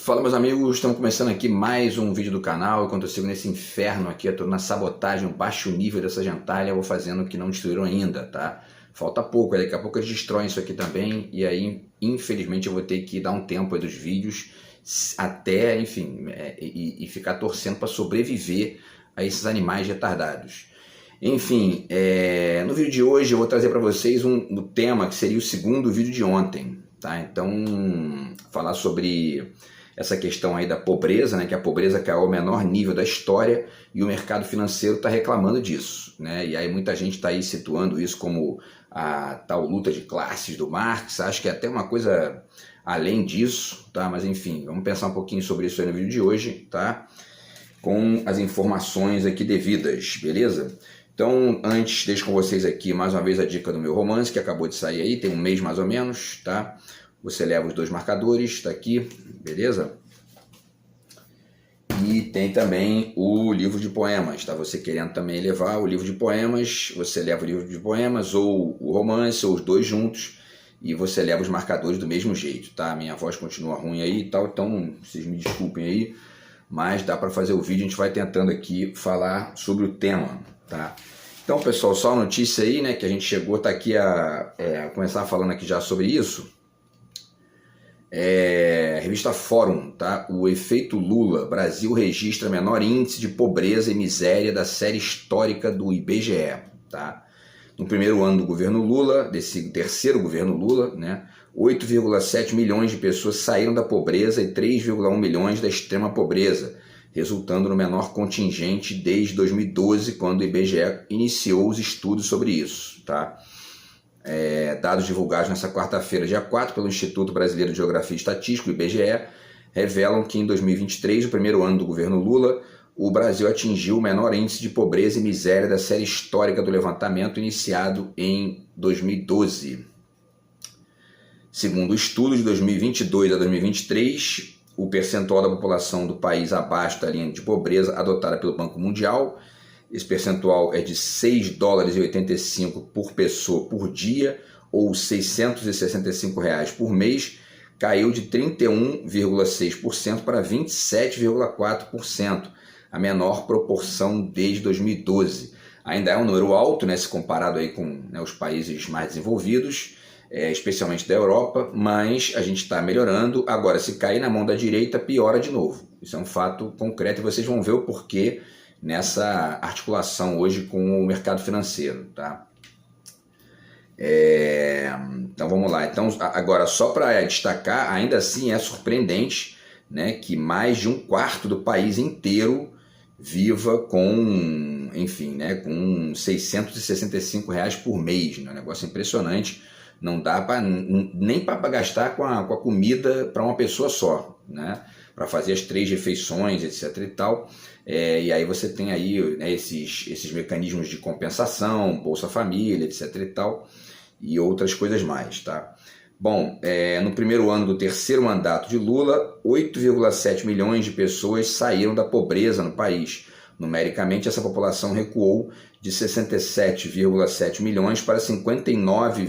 Fala, meus amigos, estamos começando aqui mais um vídeo do canal. Enquanto eu sigo nesse inferno aqui, eu estou na sabotagem, o baixo nível dessa gentalha, eu vou fazendo o que não destruíram ainda, tá? Falta pouco, daqui a pouco eles destroem isso aqui também, e aí, infelizmente, eu vou ter que dar um tempo aí dos vídeos até, enfim, e ficar torcendo para sobreviver a esses animais retardados. Enfim, no vídeo de hoje eu vou trazer para vocês um tema que seria o segundo vídeo de ontem, tá? Então, falar sobre essa questão aí da pobreza, né, que a pobreza caiu ao menor nível da história e o mercado financeiro está reclamando disso, né? E aí muita gente está aí situando isso como a tal luta de classes do Marx. Acho que é até uma coisa além disso, tá? Mas enfim, vamos pensar um pouquinho sobre isso aí no vídeo de hoje, tá? Com as informações aqui devidas, beleza? Então, antes, deixo com vocês aqui mais uma vez a dica do meu romance, que acabou de sair aí, tem um mês mais ou menos, tá? Você leva os dois marcadores, tá aqui, beleza? E tem também o livro de poemas, tá? Você querendo também levar o livro de poemas, você leva o livro de poemas ou o romance, ou os dois juntos, e você leva os marcadores do mesmo jeito, tá? Minha voz continua ruim aí e tal, então vocês me desculpem aí, mas dá para fazer o vídeo, a gente vai tentando aqui falar sobre o tema, tá? Então, pessoal, só a notícia aí, né, que a gente chegou, tá aqui a começar falando aqui já sobre isso. Revista Fórum, tá? O efeito Lula, Brasil registra menor índice de pobreza e miséria da série histórica do IBGE, tá? No primeiro ano do governo Lula, desse terceiro governo Lula, né, 8,7 milhões de pessoas saíram da pobreza e 3,1 milhões da extrema pobreza, resultando no menor contingente desde 2012, quando o IBGE iniciou os estudos sobre isso, tá? Dados divulgados nessa quarta-feira, dia 4, pelo Instituto Brasileiro de Geografia e Estatística, o IBGE, revelam que em 2023, o primeiro ano do governo Lula, o Brasil atingiu o menor índice de pobreza e miséria da série histórica do levantamento iniciado em 2012. Segundo o estudo de 2022 a 2023, o percentual da população do país abaixo da linha de pobreza adotada pelo Banco Mundial, esse percentual é de 6 dólares e 85 por pessoa por dia, ou 665 reais por mês, caiu de 31,6% para 27,4%, a menor proporção desde 2012. Ainda é um número alto, né, se comparado aí com, né, os países mais desenvolvidos, especialmente da Europa, mas a gente está melhorando. Agora, se cair na mão da direita, piora de novo. Isso é um fato concreto e vocês vão ver o porquê nessa articulação hoje com o mercado financeiro, tá? Então vamos lá. Então, agora, só para destacar, ainda assim é surpreendente, né, que mais de um quarto do país inteiro viva com, enfim, né, com 665 reais por mês, né? Um negócio impressionante. Não dá nem para gastar com a comida para uma pessoa só, né? Para fazer as 3 refeições, etc. e tal. E aí você tem aí, né, esses mecanismos de compensação, Bolsa Família, etc. e tal, e outras coisas mais, tá? Bom, no primeiro ano do terceiro mandato de Lula, 8,7 milhões de pessoas saíram da pobreza no país. Numericamente, essa população recuou de 67,7 milhões para 59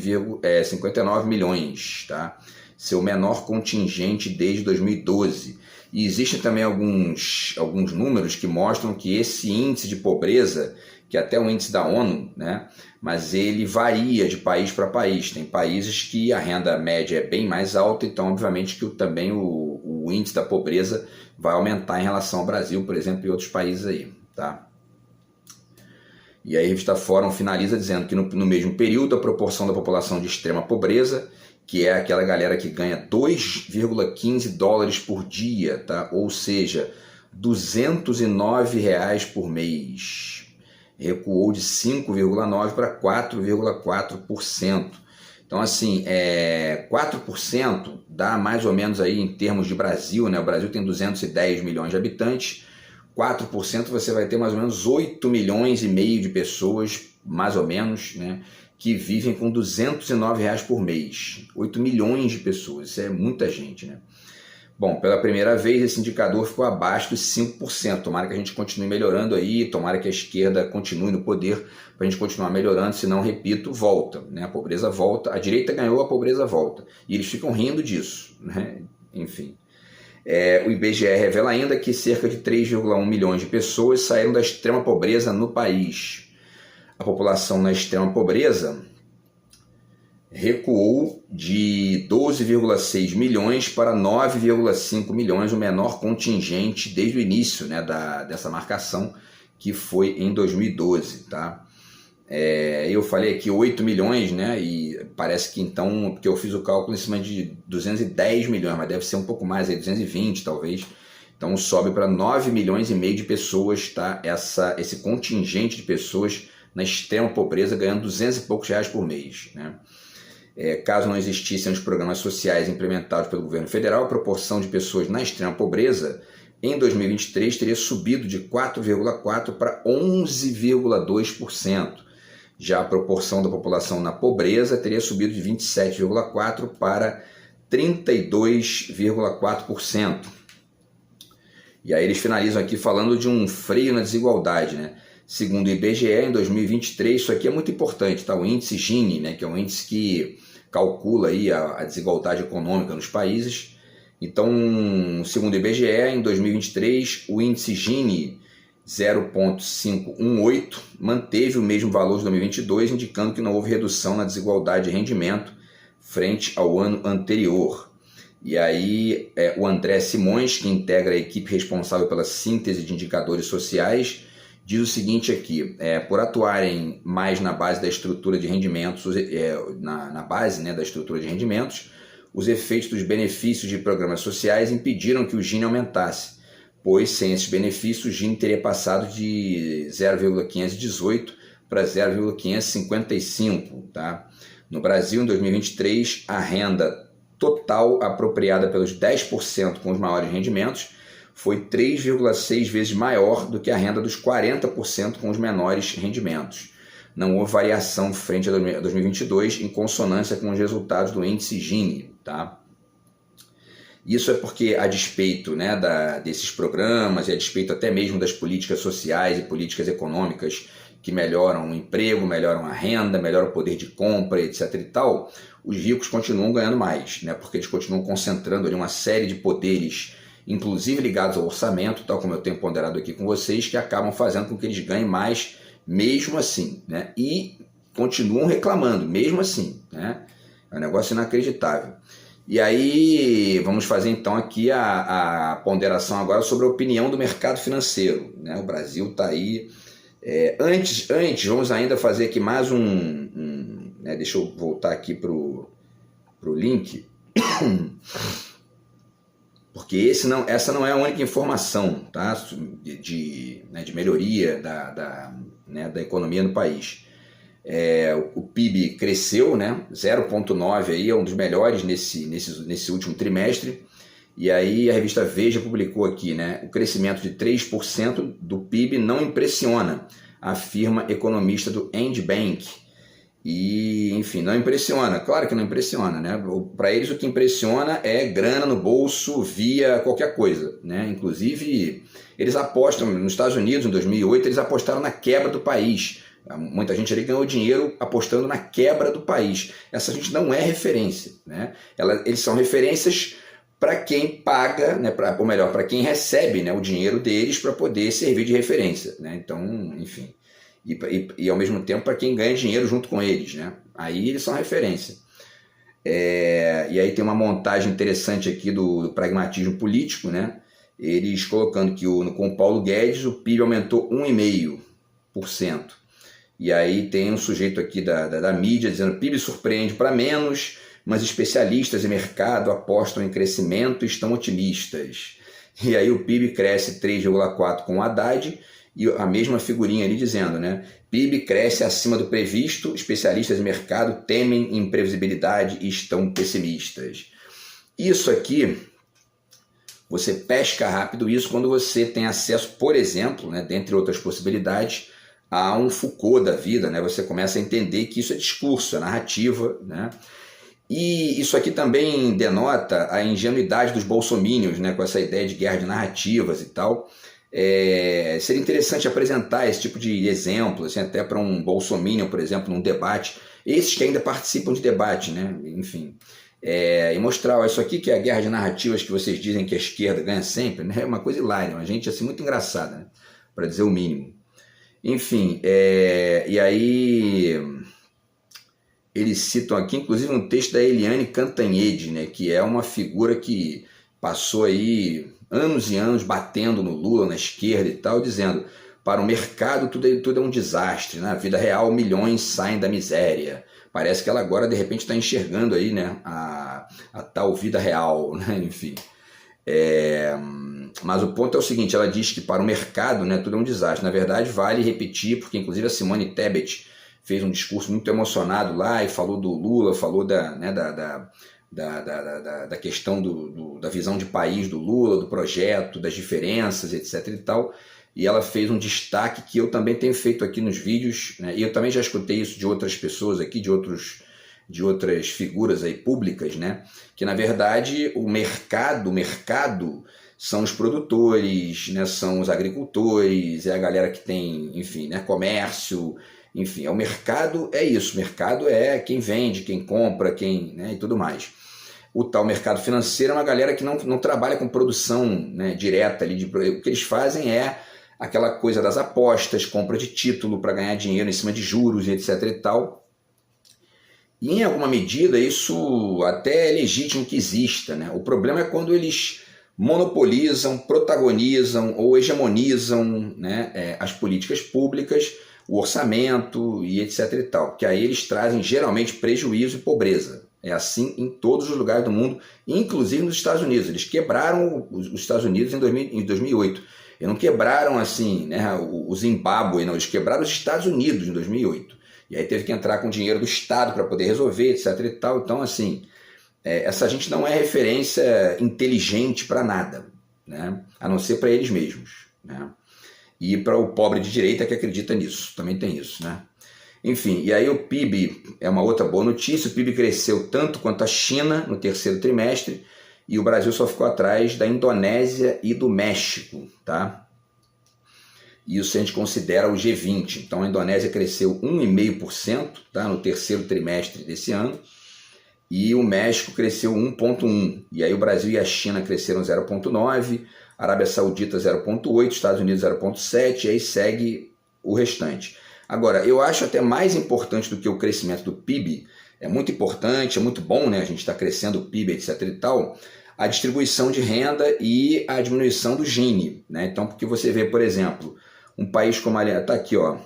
milhões, tá? Seu menor contingente desde 2012. E existem também alguns números que mostram que esse índice de pobreza, que é até um índice da ONU, né, mas ele varia de país para país. Tem países que a renda média é bem mais alta, então obviamente que também o índice da pobreza vai aumentar em relação ao Brasil, por exemplo, e outros países aí, tá? E aí a revista Fórum finaliza dizendo que no mesmo período a proporção da população de extrema pobreza, que é aquela galera que ganha 2,15 dólares por dia, tá? Ou seja, 209 reais por mês, recuou de 5,9% para 4,4%. Então, assim, 4% dá mais ou menos aí em termos de Brasil, né? O Brasil tem 210 milhões de habitantes, 4% você vai ter mais ou menos 8 milhões e meio de pessoas, mais ou menos, né, que vivem com 209 reais por mês. 8 milhões de pessoas, isso é muita gente, né? Bom, pela primeira vez esse indicador ficou abaixo dos 5%. Tomara que a gente continue melhorando aí, tomara que a esquerda continue no poder para a gente continuar melhorando, senão, repito, volta, né? A pobreza volta, a direita ganhou, a pobreza volta. E eles ficam rindo disso, né? Enfim. O IBGE revela ainda que cerca de 3,1 milhões de pessoas saíram da extrema pobreza no país. A população na extrema pobreza recuou de 12,6 milhões para 9,5 milhões, o menor contingente desde o início, né, dessa marcação, que foi em 2012. Tá? Eu falei aqui 8 milhões, né, e parece que então, porque eu fiz o cálculo em cima de 210 milhões, mas deve ser um pouco mais, aí, 220 talvez. Então sobe para 9 milhões e meio de pessoas, tá? Esse contingente de pessoas na extrema pobreza ganhando 200 e poucos reais por mês, né? Caso não existissem os programas sociais implementados pelo governo federal, a proporção de pessoas na extrema pobreza em 2023 teria subido de 4,4% para 11,2%. Já a proporção da população na pobreza teria subido de 27,4% para 32,4%. E aí eles finalizam aqui falando de um freio na desigualdade, né? Segundo o IBGE, em 2023, isso aqui é muito importante, tá? O índice Gini, né, que é um índice que calcula aí a desigualdade econômica nos países. Então, segundo o IBGE, em 2023, o índice Gini 0,518 manteve o mesmo valor de 2022, indicando que não houve redução na desigualdade de rendimento frente ao ano anterior. E aí, o André Simões, que integra a equipe responsável pela síntese de indicadores sociais, diz o seguinte aqui: por atuarem mais na base da estrutura de rendimentos, na base, né, da estrutura de rendimentos, os efeitos dos benefícios de programas sociais impediram que o Gini aumentasse, pois sem esses benefícios o Gini teria passado de 0,518 para 0,555. Tá? No Brasil, em 2023, a renda total apropriada pelos 10% com os maiores rendimentos foi 3,6 vezes maior do que a renda dos 40% com os menores rendimentos. Não houve variação frente a 2022 em consonância com os resultados do índice Gini. Tá? Isso é porque, a despeito, né, desses programas e a despeito até mesmo das políticas sociais e políticas econômicas que melhoram o emprego, melhoram a renda, melhoram o poder de compra, etc. e tal, os ricos continuam ganhando mais, né, porque eles continuam concentrando ali uma série de poderes, inclusive ligados ao orçamento, tal como eu tenho ponderado aqui com vocês, que acabam fazendo com que eles ganhem mais mesmo assim, né? E continuam reclamando mesmo assim, né? É um negócio inacreditável. E aí vamos fazer então aqui a ponderação agora sobre a opinião do mercado financeiro, né? O Brasil está aí. Antes, vamos ainda fazer aqui mais né? Deixa eu voltar aqui para o link. Porque essa não é a única informação, tá? de melhoria da economia no país. O PIB cresceu, né? 0,9 aí, é um dos melhores nesse último trimestre. E aí a revista Veja publicou aqui, né? O crescimento de 3% do PIB não impressiona, afirma economista do End Bank. E, enfim, não impressiona. Claro que não impressiona, né? Para eles o que impressiona é grana no bolso via qualquer coisa, né? Inclusive, eles apostam, nos Estados Unidos, em 2008, eles apostaram na quebra do país. Muita gente ali ganhou dinheiro apostando na quebra do país. Essa gente não é referência, né? Eles são referências para quem paga, né? Ou melhor, para quem recebe, né, o dinheiro deles para poder servir de referência, né? Então, enfim... E ao mesmo tempo para quem ganha dinheiro junto com eles, né? Aí eles são referência. E aí tem uma montagem interessante aqui do pragmatismo político, né? Eles colocando que com o Paulo Guedes o PIB aumentou 1,5%. E aí tem um sujeito aqui da mídia dizendo: PIB surpreende para menos, mas especialistas e mercado apostam em crescimento e estão otimistas. E aí o PIB cresce 3,4% com o Haddad, e a mesma figurinha ali dizendo, né? PIB cresce acima do previsto, especialistas de mercado temem imprevisibilidade e estão pessimistas. Isso aqui, você pesca rápido isso quando você tem acesso, por exemplo, né, dentre outras possibilidades, a um Foucault da vida, né? Você começa a entender que isso é discurso, é narrativa, né? E isso aqui também denota a ingenuidade dos bolsomínios, né, com essa ideia de guerra de narrativas e tal. Seria interessante apresentar esse tipo de exemplo, assim, até para um bolsominion, por exemplo, num debate, esses que ainda participam de debate, né? Enfim, E mostrar, ó, isso aqui que é a guerra de narrativas que vocês dizem que a esquerda ganha sempre, né? É uma coisa hilária, uma gente assim muito engraçada, né? Para dizer o mínimo. Enfim, e aí eles citam aqui, inclusive, um texto da Eliane Cantanhede, né? Que é uma figura que passou aí anos e anos batendo no Lula, na esquerda e tal, dizendo: para o mercado tudo é um desastre, na vida real milhões saem da miséria. Parece que ela agora de repente está enxergando aí, né, a tal vida real, né? Enfim. Mas o ponto é o seguinte: ela diz que para o mercado, né, tudo é um desastre. Na verdade, vale repetir, porque inclusive a Simone Tebet fez um discurso muito emocionado lá e falou do Lula, falou da questão da visão de país do Lula, do projeto, das diferenças, etc. e tal. E ela fez um destaque que eu também tenho feito aqui nos vídeos, né? E eu também já escutei isso de outras pessoas aqui, de outras figuras aí públicas, né? Que na verdade o mercado são os produtores, né? São os agricultores, é a galera que tem, enfim, né? Comércio, enfim, o mercado é isso. O mercado é quem vende, quem compra, quem, né? E tudo mais. O tal mercado financeiro é uma galera que não trabalha com produção, né, direta ali. O que eles fazem é aquela coisa das apostas, compra de título para ganhar dinheiro em cima de juros e etc e tal. E em alguma medida isso até é legítimo que exista, né? O problema é quando eles monopolizam, protagonizam ou hegemonizam, né, as políticas públicas, o orçamento e etc e tal, que aí eles trazem geralmente prejuízo e pobreza. É assim em todos os lugares do mundo, inclusive nos Estados Unidos. Eles quebraram os Estados Unidos em 2008. Eles não quebraram assim, né, o Zimbábue, não. Eles quebraram os Estados Unidos em 2008. E aí teve que entrar com dinheiro do Estado para poder resolver, etc e tal. Então, assim, essa gente não é referência inteligente para nada, né, a não ser para eles mesmos, né? E para o pobre de direita que acredita nisso, também tem isso, né? Enfim, e aí o PIB é uma outra boa notícia. O PIB cresceu tanto quanto a China no terceiro trimestre e o Brasil só ficou atrás da Indonésia e do México, tá? Isso a gente considera o G20. Então a Indonésia cresceu 1,5%, tá, no terceiro trimestre desse ano e o México cresceu 1,1%. E aí o Brasil e a China cresceram 0,9%, Arábia Saudita 0,8%, Estados Unidos 0,7%, e aí segue o restante. Agora, eu acho até mais importante do que o crescimento do PIB, é muito importante, é muito bom, né? A gente está crescendo o PIB, etc e tal, a distribuição de renda e a diminuição do Gini, né? Então, porque você vê, por exemplo, um país como a Alemanha, está aqui, ó,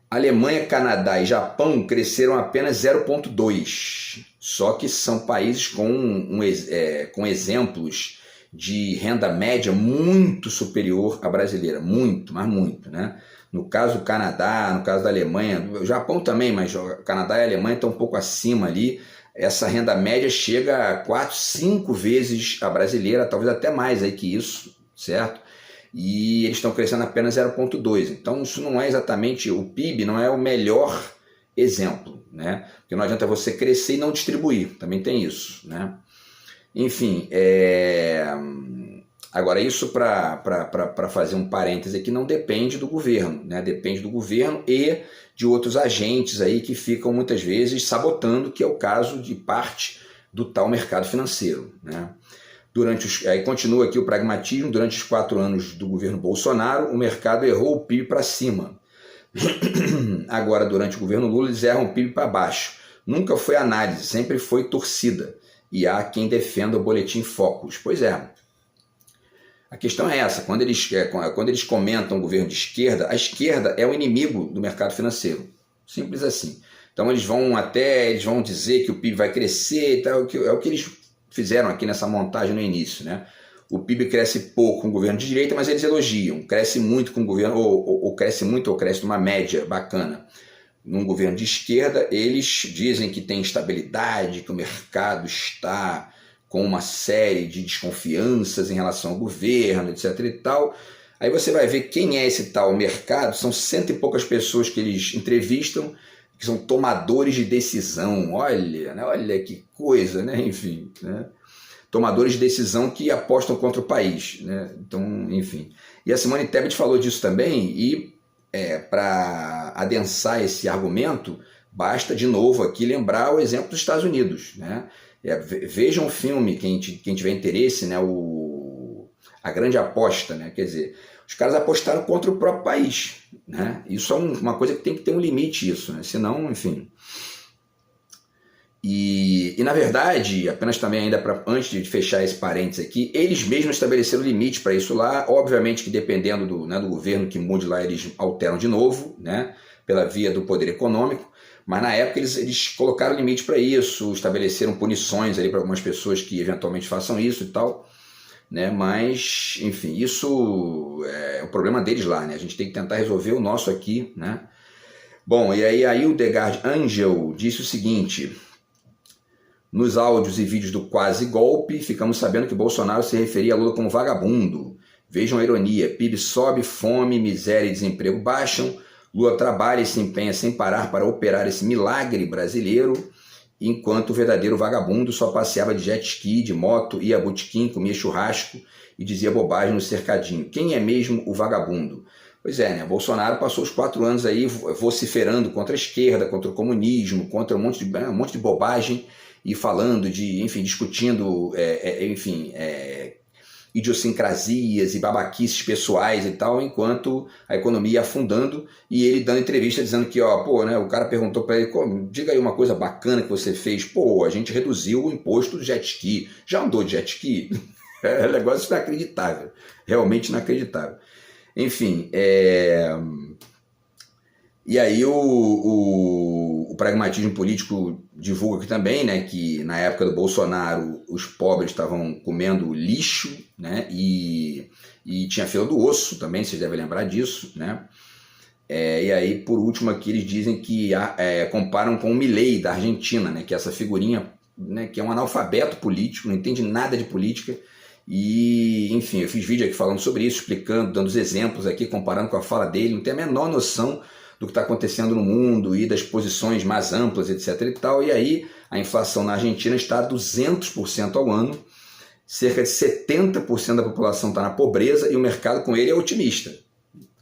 Alemanha, Canadá e Japão cresceram apenas 0,2%, só que são países com exemplos de renda média muito superior à brasileira, muito, mas muito, né? No caso do Canadá, no caso da Alemanha, o Japão também, mas o Canadá e a Alemanha estão um pouco acima ali. Essa renda média chega a 4, 5 vezes a brasileira, talvez até mais aí que isso, certo? E eles estão crescendo apenas 0,2%. Então isso não é exatamente, o PIB não é o melhor exemplo, né? Porque não adianta você crescer e não distribuir, também tem isso, né? Enfim, agora isso para fazer um parêntese aqui, não depende do governo, né? Depende do governo e de outros agentes aí que ficam muitas vezes sabotando, que é o caso de parte do tal mercado financeiro, né? Aí continua aqui o pragmatismo: durante os 4 anos do governo Bolsonaro, o mercado errou o PIB para cima. Agora, durante o governo Lula, eles erram o PIB para baixo. Nunca foi análise, sempre foi torcida. E há quem defenda o boletim Focus. Pois é, a questão é essa: quando eles comentam o governo de esquerda, a esquerda é o inimigo do mercado financeiro. Simples assim. Então eles vão dizer que o PIB vai crescer e tal, é o que eles fizeram aqui nessa montagem no início, né? O PIB cresce pouco com o governo de direita, mas eles elogiam. Cresce muito com o governo, ou cresce muito, ou cresce numa média bacana num governo de esquerda. Eles dizem que tem estabilidade, que o mercado está com uma série de desconfianças em relação ao governo, etc e tal. Aí você vai ver quem é esse tal mercado. São 100 e poucas pessoas que eles entrevistam, que são tomadores de decisão. Olha, né? Olha que coisa, né? Enfim, né? Tomadores de decisão que apostam contra o país, né? Então, enfim. E a Simone Tebet falou disso também, e para adensar esse argumento, Basta, de novo, aqui lembrar o exemplo dos Estados Unidos, né? Vejam um filme, quem tiver interesse, né? A Grande Aposta, né? Quer dizer, os caras apostaram contra o próprio país, né? Isso é uma coisa que tem que ter um limite, isso, né? Senão, enfim... E na verdade, apenas também ainda antes de fechar esse parênteses aqui, eles mesmos estabeleceram limite para isso lá, obviamente que dependendo do governo que mude lá, eles alteram de novo, né, pela via do poder econômico, mas na época eles colocaram limite para isso, estabeleceram punições ali para algumas pessoas que eventualmente façam isso e tal, né, mas, enfim, isso é o problema deles lá, né, a gente tem que tentar resolver o nosso aqui, né. Bom, e aí a Hildegard Angel disse o seguinte... Nos áudios e vídeos do quase golpe, ficamos sabendo que Bolsonaro se referia a Lula como vagabundo. Vejam a ironia, PIB sobe, fome, miséria e desemprego baixam, Lula trabalha e se empenha sem parar para operar esse milagre brasileiro, enquanto o verdadeiro vagabundo só passeava de jet ski, de moto, ia a botequim, comia churrasco e dizia bobagem no cercadinho. Quem é mesmo o vagabundo? Pois é, né? Bolsonaro passou os 4 anos aí vociferando contra a esquerda, contra o comunismo, contra um monte de bobagem, e falando de, enfim, discutindo, idiosincrasias e babaquices pessoais e tal, enquanto a economia ia afundando e ele dando entrevista dizendo que, né, o cara perguntou para ele, diga aí uma coisa bacana que você fez. Pô, a gente reduziu o imposto do jet ski. Já andou de jet ski? É um negócio inacreditável, realmente inacreditável. Enfim, e aí o pragmatismo político divulga aqui também, né, que na época do Bolsonaro os pobres estavam comendo lixo, né, e tinha fila do osso também, vocês devem lembrar disso, né. E aí, por último, aqui eles dizem que comparam com o Milei da Argentina, né, que é essa figurinha, né, que é um analfabeto político, não entende nada de política. E, enfim, eu fiz vídeo aqui falando sobre isso, explicando, dando os exemplos aqui, comparando com a fala dele, não tem a menor noção do que está acontecendo no mundo e das posições mais amplas, etc. e tal. E aí a inflação na Argentina está a 200% ao ano, cerca de 70% da população está na pobreza e o mercado com ele é otimista.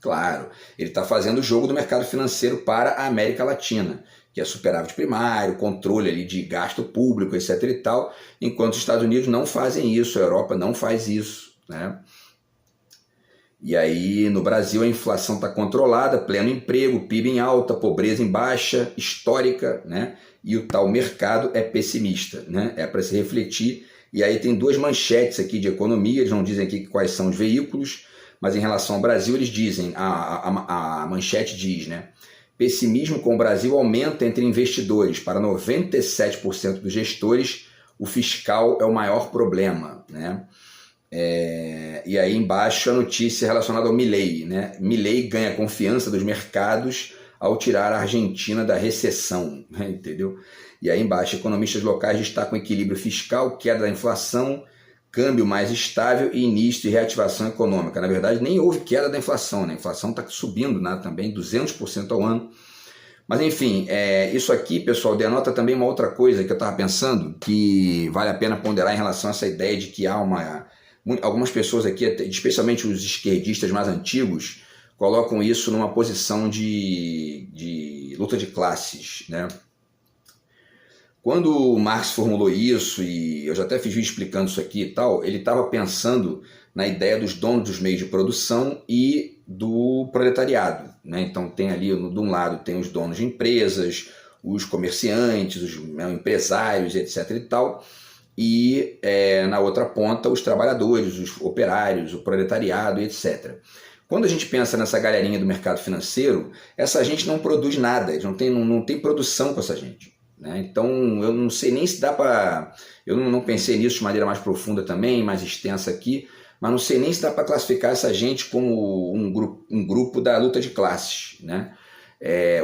Claro, ele está fazendo o jogo do mercado financeiro para a América Latina, que é superávit primário, controle ali de gasto público, etc. e tal, enquanto os Estados Unidos não fazem isso, a Europa não faz isso, né? E aí no Brasil a inflação está controlada, pleno emprego, PIB em alta, pobreza em baixa, histórica, né? E o tal mercado é pessimista, né? É para se refletir. E aí tem 2 manchetes aqui de economia, eles não dizem aqui quais são os veículos, mas em relação ao Brasil eles dizem, a manchete diz, né? Pessimismo com o Brasil aumenta entre investidores. Para 97% dos gestores, o fiscal é o maior problema, né? E aí embaixo a notícia relacionada ao Milei, né? Milei ganha confiança dos mercados ao tirar a Argentina da recessão, né? Entendeu? E aí embaixo economistas locais destacam equilíbrio fiscal, queda da inflação, câmbio mais estável e início de reativação econômica. Na verdade nem houve queda da inflação, né? A inflação está subindo, né, também 200% ao ano. Mas enfim, isso aqui, pessoal, denota também uma outra coisa que eu estava pensando, que vale a pena ponderar em relação a essa ideia de que há algumas pessoas aqui, especialmente os esquerdistas mais antigos, colocam isso numa posição de luta de classes, né? Quando o Marx formulou isso, e eu já até fiz vídeo explicando isso aqui e tal, ele estava pensando na ideia dos donos dos meios de produção e do proletariado, né? Então tem ali, de um lado, tem os donos de empresas, os comerciantes, os empresários, etc. e tal, e na outra ponta os trabalhadores, os operários, o proletariado, etc. Quando a gente pensa nessa galerinha do mercado financeiro, essa gente não produz nada, eles não tem produção com essa gente, né? Então eu não sei nem se dá para... Eu não pensei nisso de maneira mais profunda também, mais extensa aqui, mas não sei nem se dá para classificar essa gente como um grupo da luta de classes, né?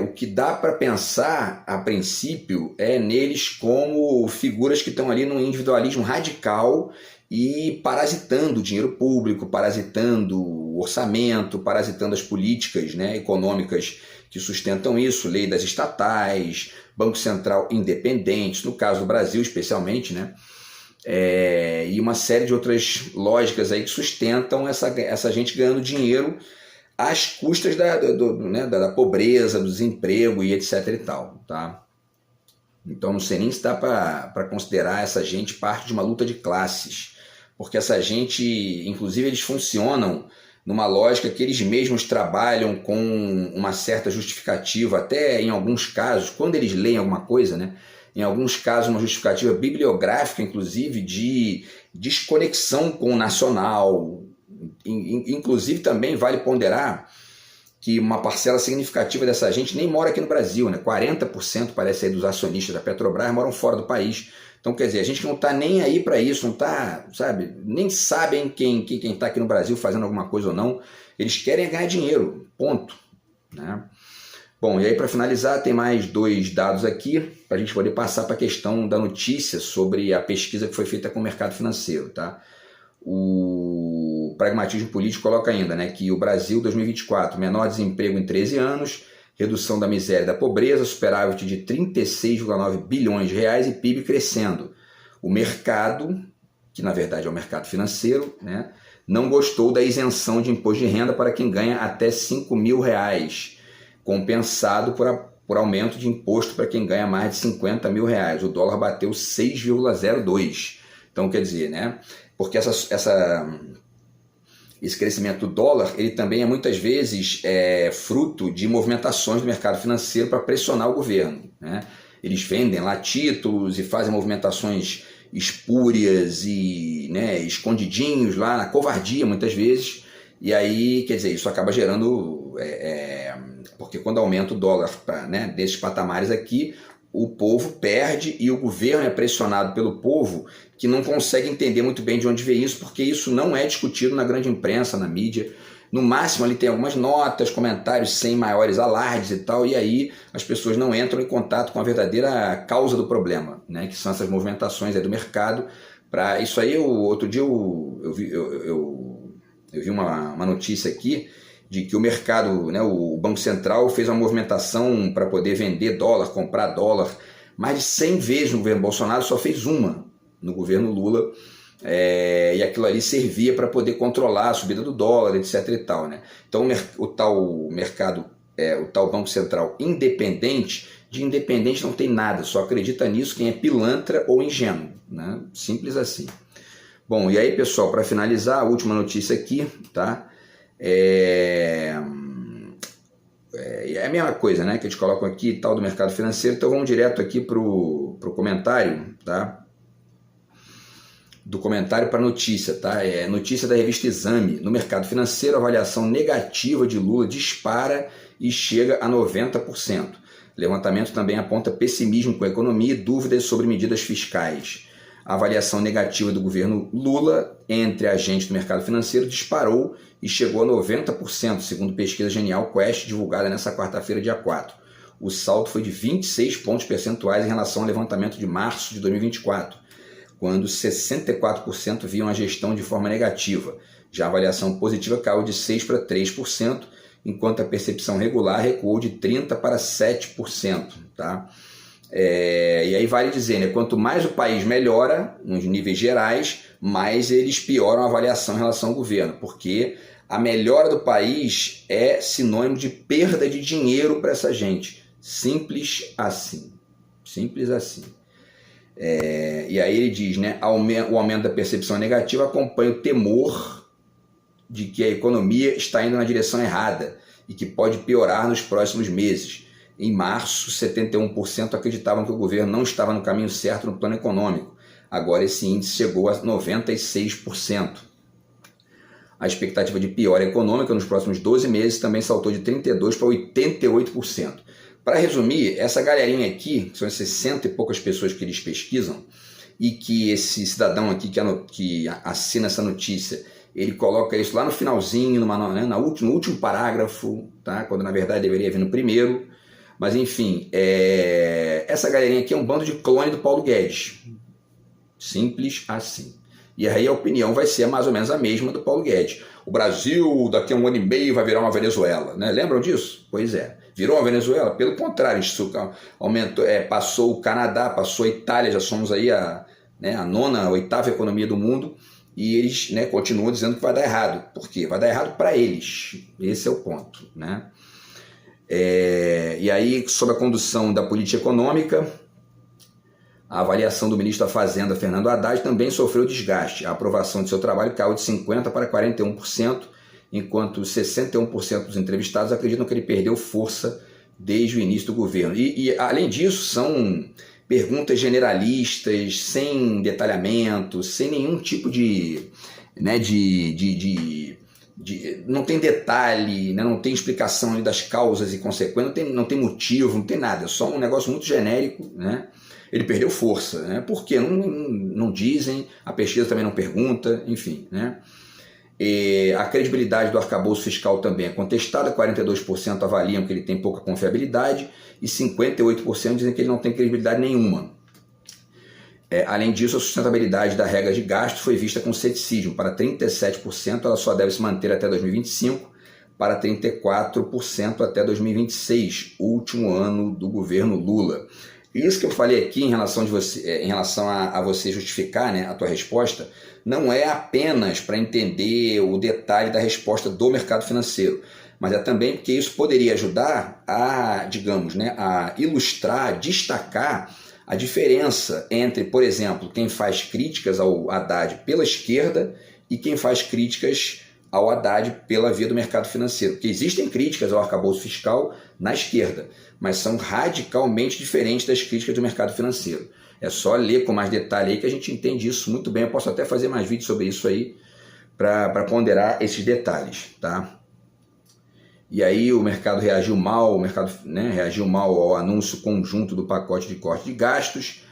O que dá para pensar, a princípio, é neles como figuras que estão ali num individualismo radical e parasitando o dinheiro público, parasitando o orçamento, parasitando as políticas, né, econômicas que sustentam isso, lei das estatais, Banco Central independente, no caso do Brasil especialmente, né? E uma série de outras lógicas aí que sustentam essa gente ganhando dinheiro às custas da pobreza, do desemprego e etc e tal, tá? Então não sei nem se dá para considerar essa gente parte de uma luta de classes, porque essa gente, inclusive, eles funcionam numa lógica que eles mesmos trabalham com uma certa justificativa, até em alguns casos, quando eles leem alguma coisa, né? Em alguns casos uma justificativa bibliográfica, inclusive, de desconexão com o nacional. Inclusive também vale ponderar que uma parcela significativa dessa gente nem mora aqui no Brasil, né? 40% parece aí dos acionistas da Petrobras moram fora do país. Então, quer dizer, a gente não está nem aí para isso, não está, sabe, nem sabem quem está aqui no Brasil fazendo alguma coisa ou não. Eles querem ganhar dinheiro, ponto, né? Bom, e aí para finalizar, tem mais 2 dados aqui para a gente poder passar para a questão da notícia sobre a pesquisa que foi feita com o mercado financeiro, tá? O pragmatismo político coloca ainda, né, que o Brasil 2024, menor desemprego em 13 anos, redução da miséria e da pobreza, superávit de 36,9 bilhões de reais e PIB crescendo. O mercado, que na verdade é o mercado financeiro, né, não gostou da isenção de imposto de renda para quem ganha até 5 mil reais, compensado por aumento de imposto para quem ganha mais de 50 mil reais. O dólar bateu 6,02. Então, quer dizer, né, porque esse crescimento do dólar, ele também é muitas vezes fruto de movimentações do mercado financeiro para pressionar o governo, né? Eles vendem lá títulos e fazem movimentações espúrias e, né, escondidinhos lá na covardia muitas vezes, e aí, quer dizer, isso acaba gerando, porque quando aumenta o dólar né, desses patamares aqui, o povo perde e o governo é pressionado pelo povo, que não consegue entender muito bem de onde veio isso, porque isso não é discutido na grande imprensa, na mídia. No máximo ali tem algumas notas, comentários sem maiores alardes e tal, e aí as pessoas não entram em contato com a verdadeira causa do problema, né, que são essas movimentações aí do mercado. Para isso aí, outro dia eu vi uma notícia aqui de que o mercado, né, o Banco Central fez uma movimentação para poder vender dólar, comprar dólar, mais de 100 vezes no governo Bolsonaro, só fez uma no governo Lula, e aquilo ali servia para poder controlar a subida do dólar, etc. e tal, né? Então o tal mercado, o tal Banco Central independente, de independente não tem nada, só acredita nisso quem é pilantra ou ingênuo, né? Simples assim. Bom, e aí pessoal, para finalizar, a última notícia aqui, tá? É a mesma coisa, né, que eles colocam aqui, tal do mercado financeiro. Então vamos direto aqui para o comentário, tá? Do comentário para a notícia, tá? Notícia da revista Exame. No mercado financeiro, a avaliação negativa de Lula dispara e chega a 90%. Levantamento também aponta pessimismo com a economia e dúvidas sobre medidas fiscais. A avaliação negativa do governo Lula entre agentes do mercado financeiro disparou e chegou a 90%, segundo pesquisa Genial Quest, divulgada nesta quarta-feira, dia 4. O salto foi de 26 pontos percentuais em relação ao levantamento de março de 2024, quando 64% viam a gestão de forma negativa. Já a avaliação positiva caiu de 6% para 3%, enquanto a percepção regular recuou de 30% para 7%. Tá? E aí vale dizer, né, quanto mais o país melhora, nos níveis gerais, mais eles pioram a avaliação em relação ao governo, porque a melhora do país é sinônimo de perda de dinheiro para essa gente. Simples assim. Simples assim. E aí ele diz, né, o aumento da percepção negativa acompanha o temor de que a economia está indo na direção errada e que pode piorar nos próximos meses. Em março, 71% acreditavam que o governo não estava no caminho certo no plano econômico. Agora esse índice chegou a 96%. A expectativa de piora econômica nos próximos 12 meses também saltou de 32% para 88%. Para resumir, essa galerinha aqui, que são 60 e poucas pessoas que eles pesquisam, e que esse cidadão aqui que assina essa notícia, ele coloca isso lá no finalzinho, no último parágrafo, tá? Quando na verdade deveria vir no primeiro. Mas enfim, essa galerinha aqui é um bando de clone do Paulo Guedes. Simples assim. E aí a opinião vai ser mais ou menos a mesma do Paulo Guedes. O Brasil, daqui a 1 ano e meio, vai virar uma Venezuela, né? Lembram disso? Pois é. Virou uma Venezuela? Pelo contrário, isso aumentou, passou o Canadá, passou a Itália, já somos aí a 9ª, 8ª economia do mundo. e eles, né, continuam dizendo que vai dar errado. Por quê? Vai dar errado para eles. Esse é o ponto, né? E aí, sob a condução da política econômica, a avaliação do ministro da Fazenda, Fernando Haddad, também sofreu desgaste. A aprovação de seu trabalho caiu de 50% para 41%, enquanto 61% dos entrevistados acreditam que ele perdeu força desde o início do governo. E além disso, são perguntas generalistas, sem detalhamento, sem nenhum tipo de, né, não tem detalhe, né, não tem explicação das causas e consequências, não tem motivo, não tem nada, é só um negócio muito genérico, né? Ele perdeu força, né? Por quê? Não dizem, a pesquisa também não pergunta, enfim, né? A credibilidade do arcabouço fiscal também é contestada, 42% avaliam que ele tem pouca confiabilidade e 58% dizem que ele não tem credibilidade nenhuma. Além disso, a sustentabilidade da regra de gasto foi vista com ceticismo. Para 37%, ela só deve se manter até 2025, para 34% até 2026, último ano do governo Lula. Isso que eu falei aqui em relação a você justificar, né, a tua resposta, não é apenas para entender o detalhe da resposta do mercado financeiro, mas é também porque isso poderia ajudar a, digamos, né, a ilustrar, destacar a diferença entre, por exemplo, quem faz críticas ao Haddad pela esquerda e quem faz críticas ao Haddad pela via do mercado financeiro. Porque existem críticas ao arcabouço fiscal na esquerda, mas são radicalmente diferentes das críticas do mercado financeiro. É só ler com mais detalhe aí que a gente entende isso muito bem. Eu posso até fazer mais vídeos sobre isso aí para ponderar esses detalhes, tá? E aí o mercado reagiu mal, reagiu mal ao anúncio conjunto do pacote de corte de gastos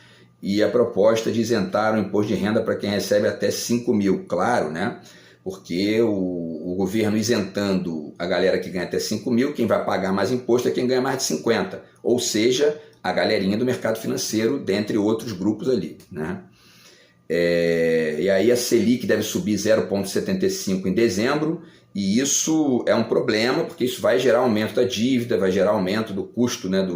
e a proposta de isentar o imposto de renda para quem recebe até 5 mil. Claro, né? Porque o governo isentando a galera que ganha até 5 mil, quem vai pagar mais imposto é quem ganha mais de 50, ou seja, a galerinha do mercado financeiro, dentre outros grupos ali, né? E aí a Selic deve subir 0,75 em dezembro, e isso é um problema, porque isso vai gerar aumento da dívida, vai gerar aumento do custo, né,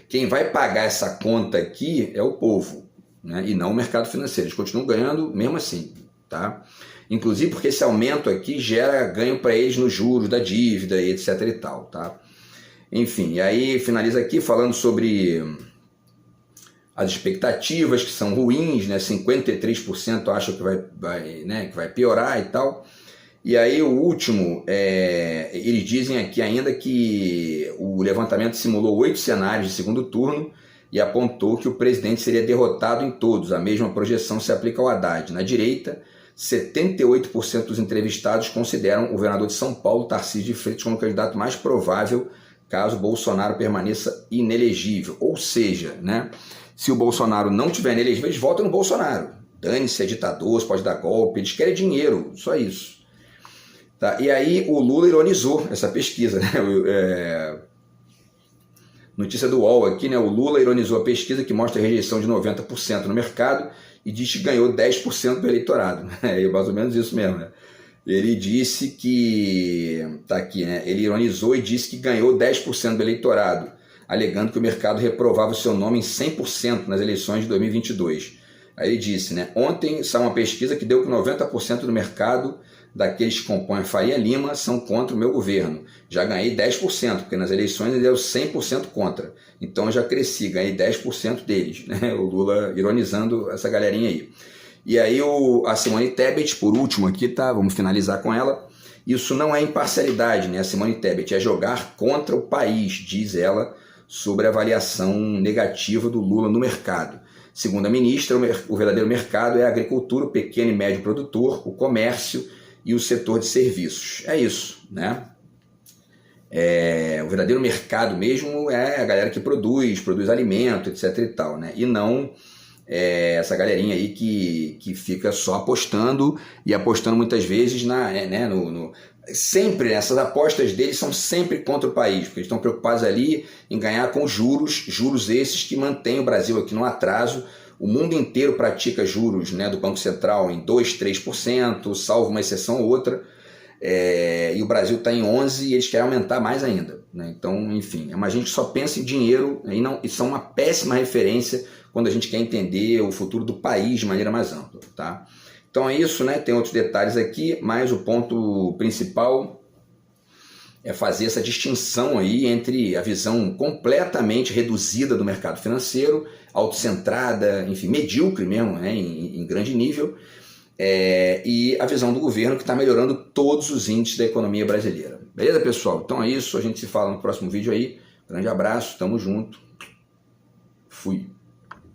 Quem vai pagar essa conta aqui é o povo, né, e não o mercado financeiro. Eles continuam ganhando mesmo assim, tá? Inclusive porque esse aumento aqui gera ganho para eles nos juros da dívida e etc e tal, tá? Enfim, e aí finaliza aqui falando sobre as expectativas que são ruins, né? 53% acham que que vai piorar e tal. E aí o último, eles dizem aqui ainda que o levantamento simulou 8 cenários de segundo turno e apontou que o presidente seria derrotado em todos. A mesma projeção se aplica ao Haddad. Na direita, 78% dos entrevistados consideram o governador de São Paulo, Tarcísio de Freitas, como o candidato mais provável caso Bolsonaro permaneça inelegível. Ou seja, né, se o Bolsonaro não tiver inelegível, eles votam no Bolsonaro. Dane-se, é ditador, pode dar golpe, eles querem dinheiro, só isso. Tá? E aí o Lula ironizou essa pesquisa, né? Notícia do UOL aqui, né? O Lula ironizou a pesquisa que mostra a rejeição de 90% no mercado e diz que ganhou 10% do eleitorado. É mais ou menos isso mesmo, né? Ele disse que, tá aqui, né? Ele ironizou e disse que ganhou 10% do eleitorado, alegando que o mercado reprovava o seu nome em 100% nas eleições de 2022. Aí ele disse, né? Ontem saiu uma pesquisa que deu que 90% do mercado daqueles que compõem a Faria Lima são contra o meu governo. Já ganhei 10%, porque nas eleições ele deu 100% contra. Então eu já cresci, ganhei 10% deles, né? O Lula ironizando essa galerinha aí. E aí a Simone Tebet, por último aqui, tá? Vamos finalizar com ela. Isso não é imparcialidade, né? A Simone Tebet é jogar contra o país, diz ela, sobre a avaliação negativa do Lula no mercado. Segundo a ministra, o verdadeiro mercado é a agricultura, o pequeno e médio produtor, o comércio e o setor de serviços. É isso, né? O verdadeiro mercado mesmo é a galera que produz alimento, etc e tal, né? E não essa galerinha aí que fica só apostando e apostando muitas vezes sempre essas apostas deles são sempre contra o país, porque eles estão preocupados ali em ganhar com juros esses que mantêm o Brasil aqui no atraso. O mundo inteiro pratica juros, né, do Banco Central em 2%, 3%, salvo uma exceção ou outra, e o Brasil está em 11% e eles querem aumentar mais ainda, né? Então, enfim, é uma gente que só pensa em dinheiro e são uma péssima referência quando a gente quer entender o futuro do país de maneira mais ampla, tá? Então, Então é isso, né? Tem outros detalhes aqui, mas o ponto principal é fazer essa distinção aí entre a visão completamente reduzida do mercado financeiro, autocentrada, enfim, medíocre mesmo, né? em grande nível, e a visão do governo que está melhorando todos os índices da economia brasileira. Beleza, pessoal? Então é isso, a gente se fala no próximo vídeo aí. Grande abraço, tamo junto. Fui.